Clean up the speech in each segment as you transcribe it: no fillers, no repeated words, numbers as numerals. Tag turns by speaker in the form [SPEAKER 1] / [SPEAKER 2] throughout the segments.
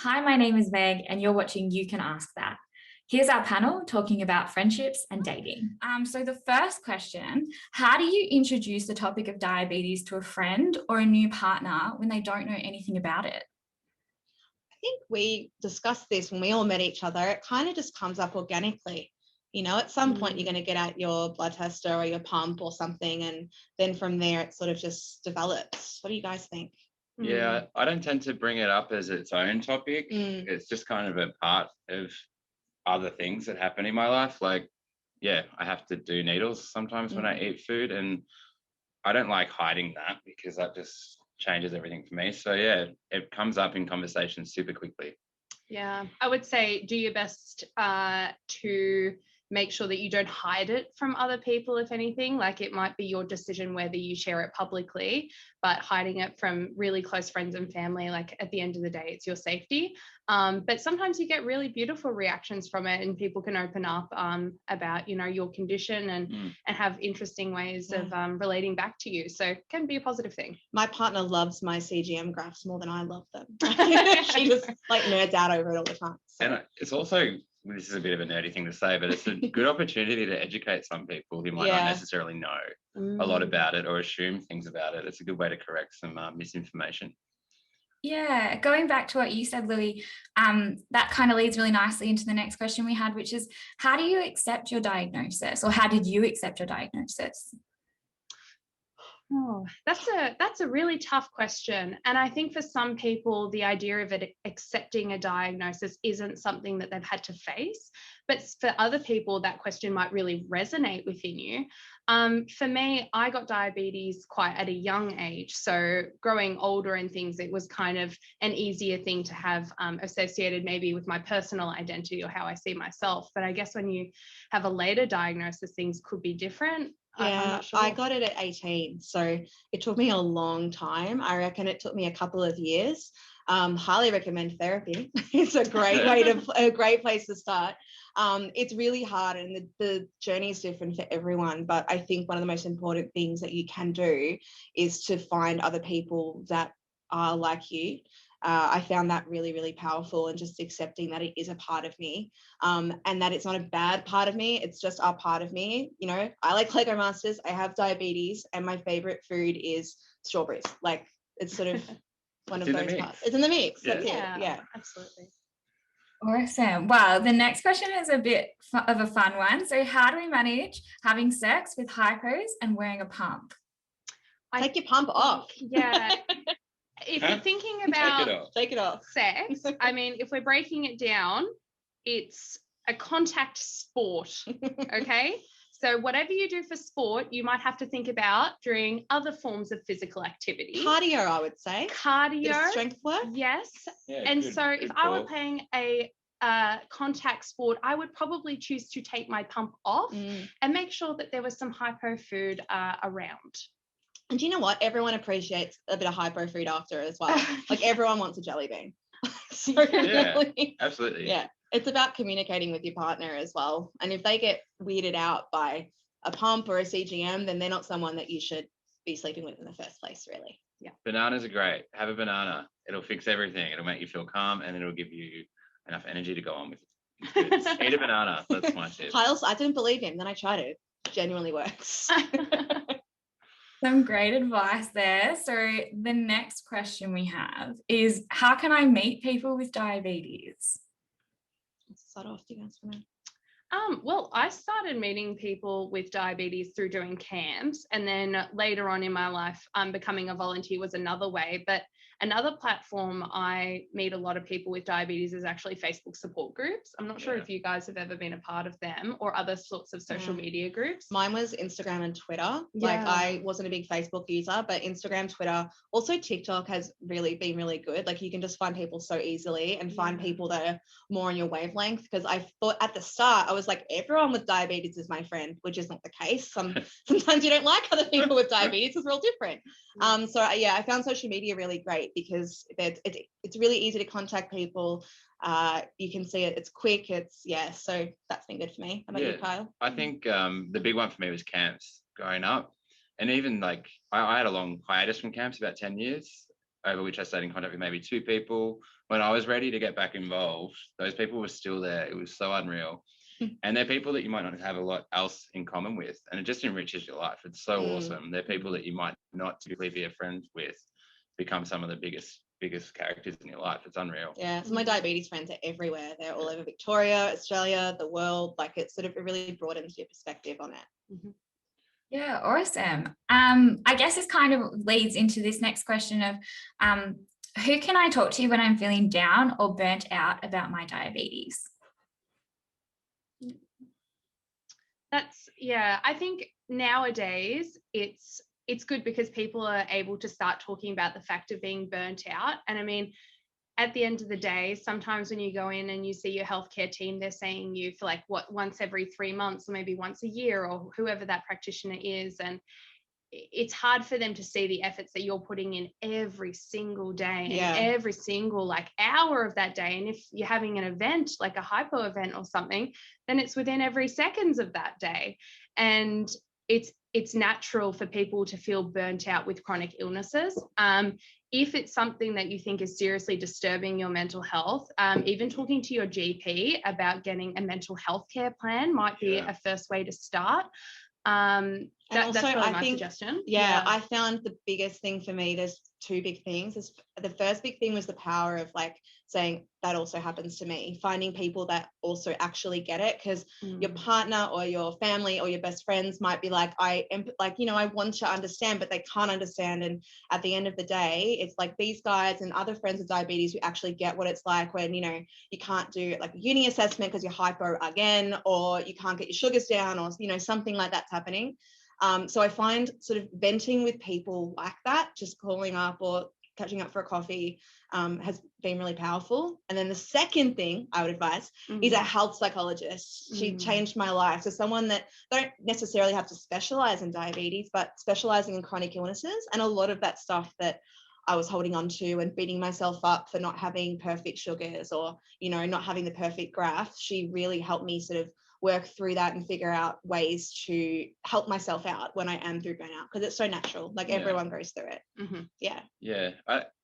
[SPEAKER 1] Hi, my name is Meg, and you're watching You Can Ask That. Here's our panel talking about friendships and dating. So the first question, how do you introduce the topic of diabetes to a friend or a new partner when they don't know anything about it?
[SPEAKER 2] I think we discussed this when we all met each other. It kind of just comes up organically. You know, at some point you're going to get out your blood tester or your pump or something, and then from there it sort of just develops. What do you guys think?
[SPEAKER 3] Yeah, I don't tend to bring it up as its own topic. It's just kind of a part of other things that happen in my life. Like, yeah, I have to do needles sometimes when I eat food, and I don't like hiding that because that just changes everything for me. So yeah, it comes up in conversation super quickly.
[SPEAKER 4] Yeah, I would say do your best to make sure that you don't hide it from other people, if anything. Like, it might be your decision whether you share it publicly, but hiding it from really close friends and family, like, at the end of the day, it's your safety. But sometimes you get really beautiful reactions from it, and people can open up about, your condition and have interesting ways of relating back to you. So it can be a positive thing.
[SPEAKER 2] My partner loves my CGM graphs more than I love them. She just nerds out over it all the time. So.
[SPEAKER 3] And it's also, this is a bit of a nerdy thing to say, but it's a good opportunity to educate some people who might not necessarily know a lot about it or assume things about it. It's a good way to correct some misinformation.
[SPEAKER 1] Yeah, going back to what you said, Loui, that kind of leads really nicely into the next question we had, which is, how do you accept your diagnosis, or how did you accept your diagnosis?
[SPEAKER 4] Oh, that's a really tough question. And I think for some people, the idea of it accepting a diagnosis isn't something that they've had to face. But for other people, that question might really resonate within you. For me, I got diabetes quite at a young age. So growing older and things, it was kind of an easier thing to have associated maybe with my personal identity or how I see myself. But I guess when you have a later diagnosis, things could be different.
[SPEAKER 2] Yeah,
[SPEAKER 4] Sure.
[SPEAKER 2] I got it at 18, so it took me a long time. I reckon it took me a couple of years. Highly recommend therapy. It's a great place to start. It's really hard, and the journey is different for everyone. But I think one of the most important things that you can do is to find other people that are like you. I found that really, really powerful, and just accepting that it is a part of me, and that it's not a bad part of me. It's just a part of me. You know, I like Lego Masters. I have diabetes, and my favorite food is strawberries. Like, it's sort of one of those parts. It's in the mix. That's it. Yeah,
[SPEAKER 4] absolutely.
[SPEAKER 1] Awesome. Wow, the next question is a bit of a fun one. So how do we manage having sex with hypos and wearing a pump?
[SPEAKER 2] Take your pump off.
[SPEAKER 4] Yeah. If you're thinking about
[SPEAKER 2] take it off.
[SPEAKER 4] Sex, I mean, if we're breaking it down, it's a contact sport, okay? So whatever you do for sport, you might have to think about during other forms of physical activity.
[SPEAKER 2] Cardio, I would say.
[SPEAKER 4] Cardio.
[SPEAKER 2] Strength work.
[SPEAKER 4] Yes. Yeah, and so if I were playing a contact sport, I would probably choose to take my pump off and make sure that there was some hypo food around.
[SPEAKER 2] And do you know what? Everyone appreciates a bit of hypo food after as well. Like, everyone wants a jelly bean. So really,
[SPEAKER 3] absolutely.
[SPEAKER 2] Yeah. It's about communicating with your partner as well. And if they get weirded out by a pump or a CGM, then they're not someone that you should be sleeping with in the first place, really. Yeah.
[SPEAKER 3] Bananas are great. Have a banana. It'll fix everything. It'll make you feel calm, and it'll give you enough energy to go on with it. Eat a banana. That's my tip.
[SPEAKER 2] Kyle's, I didn't believe him. Then I tried it. It genuinely works.
[SPEAKER 1] Some great advice there. So the next question we have is, how can I meet people with diabetes?
[SPEAKER 2] Let's start off. Do you guys want to?
[SPEAKER 4] Well, I started meeting people with diabetes through doing camps, and then later on in my life, becoming a volunteer was another way. But another platform I meet a lot of people with diabetes is actually Facebook support groups. I'm not sure if you guys have ever been a part of them or other sorts of social media groups.
[SPEAKER 2] Mine was Instagram and Twitter. Like, I wasn't a big Facebook user, but Instagram, Twitter, also TikTok has really been really good. Like, you can just find people so easily and find people that are more on your wavelength. Because I thought at the start, I was like, everyone with diabetes is my friend, which is not the case. Sometimes you don't like other people with diabetes because we're all different. So I found social media really great because it's really easy to contact people. You can see it, it's quick, so that's been good for me. How about you, Kyle?
[SPEAKER 3] I think the big one for me was camps growing up, and even like I had a long hiatus from camps, about 10 years, over which I stayed in contact with maybe 2 people. when I was ready to get back involved, those people were still there. It was so unreal. And they're people that you might not have a lot else in common with, and it just enriches your life. It's so awesome. They're people that you might not typically be a friend with, become some of the biggest characters in your life. It's unreal.
[SPEAKER 2] Yeah, so my diabetes friends are everywhere. They're all over Victoria, Australia, the world. Like, it's sort of, it really broadens your perspective on it.
[SPEAKER 1] Yeah, awesome. I guess this kind of leads into this next question of who can I talk to when I'm feeling down or burnt out about my diabetes?
[SPEAKER 4] I think nowadays it's good because people are able to start talking about the fact of being burnt out. And I mean, at the end of the day, sometimes when you go in and you see your healthcare team, they're saying you for like once every 3 months or maybe once a year, or whoever that practitioner is. And it's hard for them to see the efforts that you're putting in every single day and every single like hour of that day. And if you're having an event like a hypo event or something, then it's within every seconds of that day. And it's natural for people to feel burnt out with chronic illnesses. If it's something that you think is seriously disturbing your mental health, even talking to your GP about getting a mental health care plan might be a first way to start. That's really my suggestion.
[SPEAKER 2] I found the biggest thing for me, there's two big things. The first big thing was the power of like saying that also happens to me, finding people that also actually get it, because your partner or your family or your best friends might be like, I want to understand, but they can't understand. And at the end of the day, it's like these guys and other friends with diabetes who actually get what it's like when, you can't do like a uni assessment because you're hypo again, or you can't get your sugars down, or, something like that's happening. So I find sort of venting with people like that, just calling up or catching up for a coffee, has been really powerful. And then the second thing I would advise is a health psychologist. She changed my life. So someone that don't necessarily have to specialize in diabetes, but specializing in chronic illnesses. And a lot of that stuff that I was holding on to and beating myself up for not having perfect sugars or, not having the perfect graph, she really helped me sort of work through that and figure out ways to help myself out when I am through burnout, because it's so natural. Like everyone goes through it.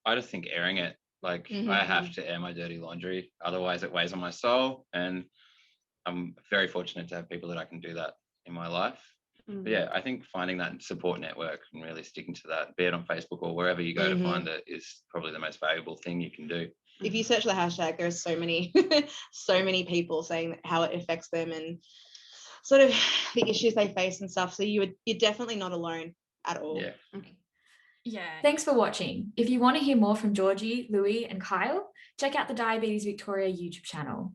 [SPEAKER 3] I just think airing it, like I have to air my dirty laundry, otherwise it weighs on my soul. And I'm very fortunate to have people that I can do that in my life. But I think finding that support network and really sticking to that, be it on Facebook or wherever you go to find it, is probably the most valuable thing you can do.
[SPEAKER 2] If you search the hashtag, there's so many so many people saying how it affects them and sort of the issues they face and stuff. So you're definitely not alone at all.
[SPEAKER 1] Thanks for watching. If you want to hear more from Georgie, Loui and Kyle, check out the Diabetes Victoria YouTube channel.